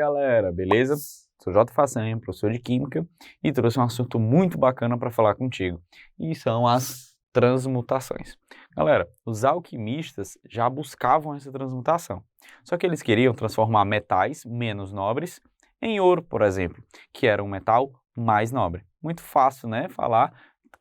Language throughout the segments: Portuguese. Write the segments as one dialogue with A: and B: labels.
A: galera, beleza? Sou J. Façanha, professor de Química, e trouxe um assunto muito bacana para falar contigo, e são as transmutações. Galera, os alquimistas já buscavam essa transmutação, só que eles queriam transformar metais menos nobres em ouro, por exemplo, que era um metal mais nobre. Muito fácil, né?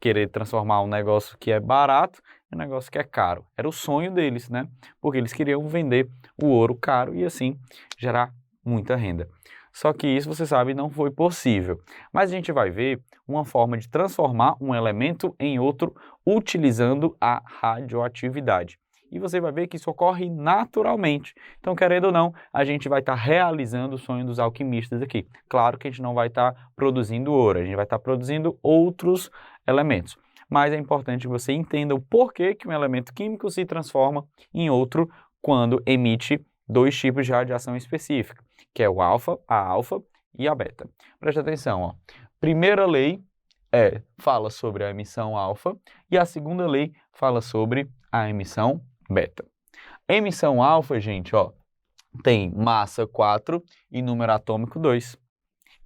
A: Querer transformar um negócio que é barato em um negócio que é caro. Era o sonho deles, né? Porque eles queriam vender o ouro caro e assim gerar muita renda. Só que isso, você sabe, não foi possível. Mas a gente vai ver uma forma de transformar um elemento em outro utilizando a radioatividade. E você vai ver que isso ocorre naturalmente. Então, querendo ou não, a gente vai estar realizando o sonho dos alquimistas aqui. Claro que a gente não vai estar produzindo ouro, a gente vai estar produzindo outros elementos. Mas é importante que você entenda o porquê que um elemento químico se transforma em outro quando emite dois tipos de radiação específica, que é a alfa e a beta. Preste atenção, ó. Primeira lei fala sobre a emissão alfa e a segunda lei fala sobre a emissão beta. A emissão alfa, gente, ó, tem massa 4 e número atômico 2.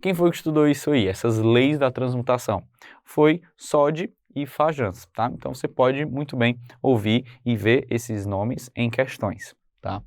A: Quem foi que estudou isso aí? Essas leis da transmutação? Foi Soddy e Fajans, tá? Então você pode muito bem ouvir e ver esses nomes em questões, tá?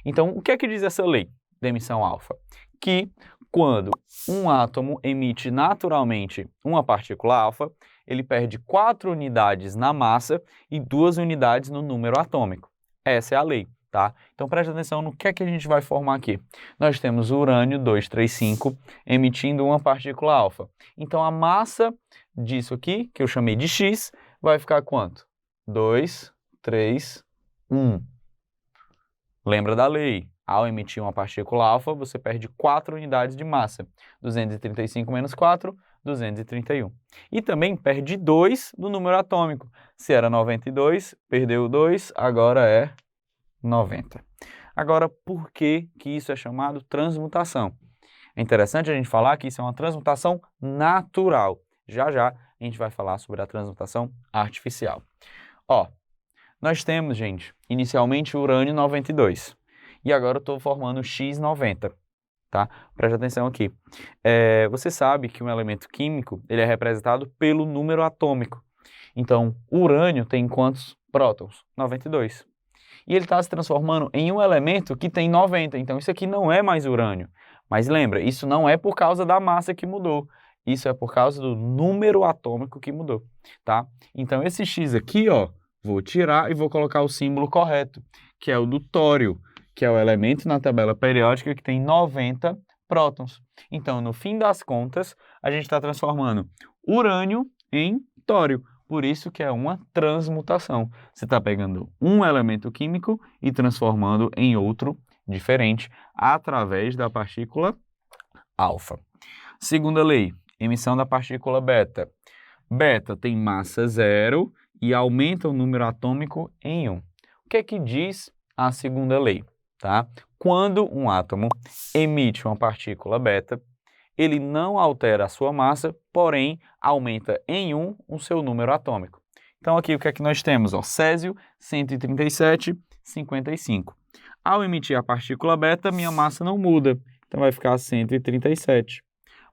A: Então, o que é que diz essa lei da emissão alfa? Que quando um átomo emite naturalmente uma partícula alfa, ele perde 4 unidades na massa e 2 unidades no número atômico. Essa é a lei, tá? Então preste atenção no que é que a gente vai formar aqui. Nós temos o urânio 235 emitindo uma partícula alfa. Então a massa disso aqui, que eu chamei de X, vai ficar quanto? 2, 3, 1. Lembra da lei? Ao emitir uma partícula alfa, você perde 4 unidades de massa. 235 menos 4, 231. E também perde 2 no número atômico. Se era 92, perdeu 2, agora é 90. Agora, por que isso é chamado transmutação? É interessante a gente falar que isso é uma transmutação natural. Já já a gente vai falar sobre a transmutação artificial. Ó, nós temos, gente, inicialmente o urânio 92. E agora eu estou formando o X90, tá? Preste atenção aqui. Você sabe que um elemento químico ele é representado pelo número atômico. Então, o urânio tem quantos prótons? 92. E ele está se transformando em um elemento que tem 90. Então, isso aqui não é mais urânio. Mas lembra, isso não é por causa da massa que mudou. Isso é por causa do número atômico que mudou, tá? Então, esse X aqui, ó, vou tirar e vou colocar o símbolo correto, que é o do tório, que é o elemento na tabela periódica que tem 90 prótons. Então, no fim das contas, a gente está transformando urânio em tório. Por isso que é uma transmutação. Você está pegando um elemento químico e transformando em outro diferente através da partícula alfa. Segunda lei, emissão da partícula beta. Beta tem massa 0 e aumenta o número atômico em 1. O que é que diz a segunda lei? Tá? Quando um átomo emite uma partícula beta, ele não altera a sua massa, porém aumenta em 1 o seu número atômico. Então aqui o que é que nós temos? Ó, césio 137, 55. Ao emitir a partícula beta, minha massa não muda, então vai ficar 137.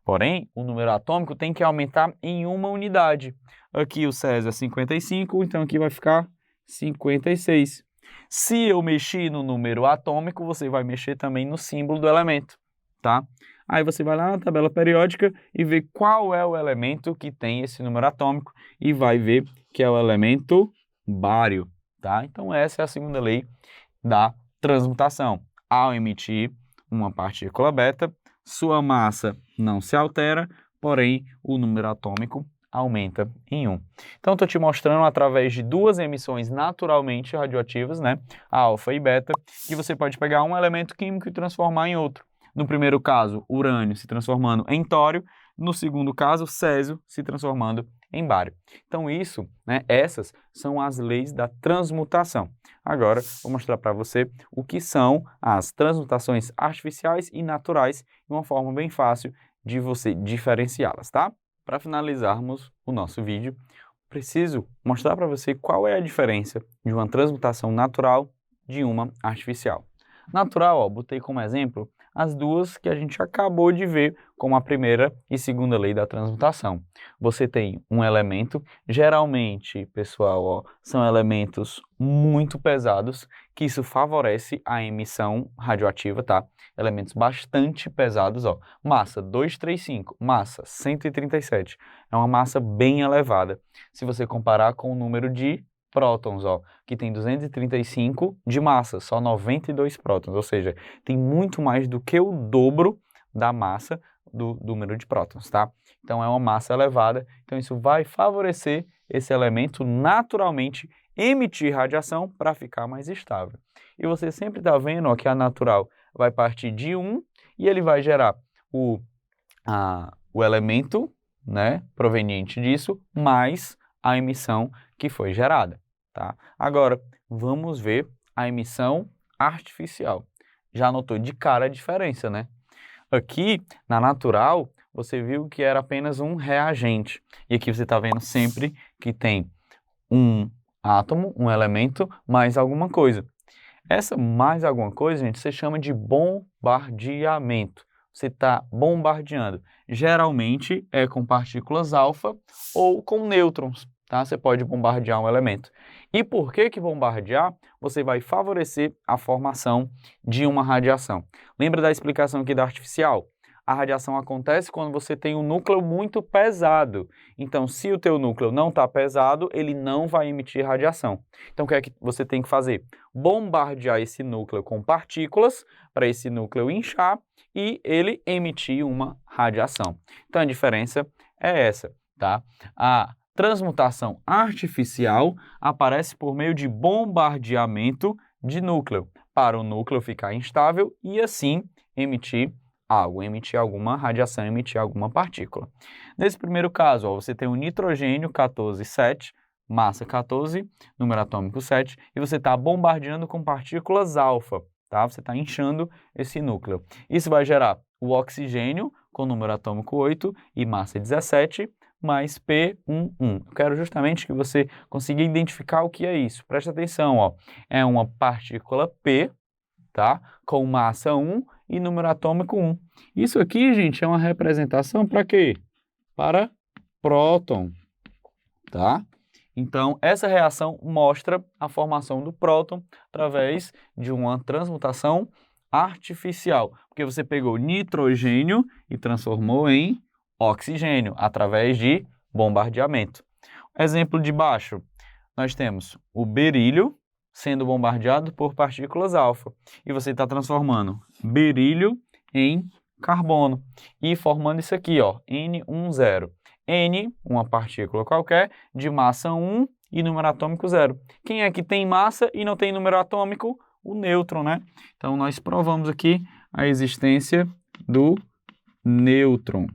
A: Porém, o número atômico tem que aumentar em uma unidade. Aqui o césio é 55, então aqui vai ficar 56. Se eu mexer no número atômico, você vai mexer também no símbolo do elemento, tá? Aí você vai lá na tabela periódica e vê qual é o elemento que tem esse número atômico e vai ver que é o elemento bário, tá? Então essa é a segunda lei da transmutação. Ao emitir uma partícula beta, sua massa não se altera, porém o número atômico aumenta em 1. Então, estou te mostrando através de duas emissões naturalmente radioativas, né, a alfa e beta, que você pode pegar um elemento químico e transformar em outro. No primeiro caso, urânio se transformando em tório, no segundo caso, césio se transformando em bário. Então, essas são as leis da transmutação. Agora, vou mostrar para você o que são as transmutações artificiais e naturais, de uma forma bem fácil de você diferenciá-las, tá? Para finalizarmos o nosso vídeo, preciso mostrar para você qual é a diferença de uma transmutação natural de uma artificial. Natural, ó, botei como exemplo as duas que a gente acabou de ver como a primeira e segunda lei da transmutação. Você tem um elemento, geralmente, pessoal, ó, são elementos muito pesados, que isso favorece a emissão radioativa, tá? Elementos bastante pesados, ó, massa 235, massa 137, é uma massa bem elevada, se você comparar com o número de prótons, ó, que tem 235 de massa, só 92 prótons, ou seja, tem muito mais do que o dobro da massa do número de prótons, tá? Então é uma massa elevada, então isso vai favorecer esse elemento naturalmente emitir radiação para ficar mais estável. E você sempre está vendo, ó, que a natural vai partir de 1 e ele vai gerar o elemento, né, proveniente disso, mais a emissão que foi gerada. Tá? Agora, vamos ver a emissão artificial. Já notou de cara a diferença, né? Aqui, na natural, você viu que era apenas um reagente. E aqui você está vendo sempre que tem um átomo, um elemento, mais alguma coisa. Essa mais alguma coisa, gente, você chama de bombardeamento. Você está bombardeando. Geralmente é com partículas alfa ou com nêutrons. Tá? Você pode bombardear um elemento. E por que bombardear? Você vai favorecer a formação de uma radiação. Lembra da explicação aqui da artificial? A radiação acontece quando você tem um núcleo muito pesado. Então, se o teu núcleo não está pesado, ele não vai emitir radiação. Então, o que é que você tem que fazer? Bombardear esse núcleo com partículas, para esse núcleo inchar e ele emitir uma radiação. Então, a diferença é essa, tá? A transmutação artificial aparece por meio de bombardeamento de núcleo, para o núcleo ficar instável e assim emitir algo, emitir alguma radiação, emitir alguma partícula. Nesse primeiro caso, ó, você tem o nitrogênio 14,7, massa 14, número atômico 7, e você está bombardeando com partículas alfa, tá? Você está inchando esse núcleo. Isso vai gerar o oxigênio com número atômico 8 e massa 17, mais P11. Eu quero justamente que você consiga identificar o que é isso. Presta atenção, ó. É uma partícula P, tá? Com massa 1 e número atômico 1. Isso aqui, gente, é uma representação para quê? Para próton, tá? Então, essa reação mostra a formação do próton através de uma transmutação artificial, porque você pegou nitrogênio e transformou em oxigênio através de bombardeamento. Exemplo de baixo, nós temos o berílio sendo bombardeado por partículas alfa e você está transformando berílio em carbono e formando isso aqui, ó, N10. N, uma partícula qualquer, de massa 1 e número atômico 0. Quem é que tem massa e não tem número atômico? O nêutron, né? Então, nós provamos aqui a existência do nêutron,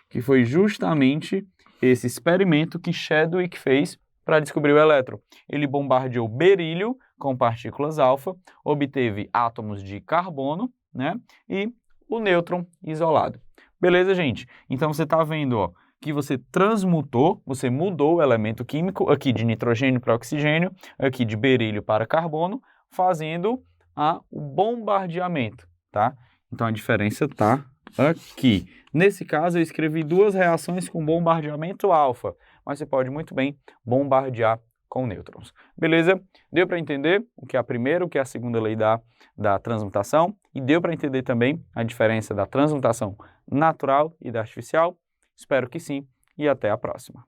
A: que foi justamente esse experimento que Chadwick fez para descobrir o elétron. Ele bombardeou berílio com partículas alfa, obteve átomos de carbono, né? E o nêutron isolado. Beleza, gente? Então, você está vendo, ó, que você transmutou, você mudou o elemento químico aqui de nitrogênio para oxigênio, aqui de berílio para carbono, fazendo o bombardeamento, tá? Então, a diferença está aqui. Nesse caso, eu escrevi duas reações com bombardeamento alfa, mas você pode muito bem bombardear com nêutrons. Beleza? Deu para entender o que é a primeira, o que é a segunda lei da transmutação e deu para entender também a diferença da transmutação natural e da artificial? Espero que sim e até a próxima.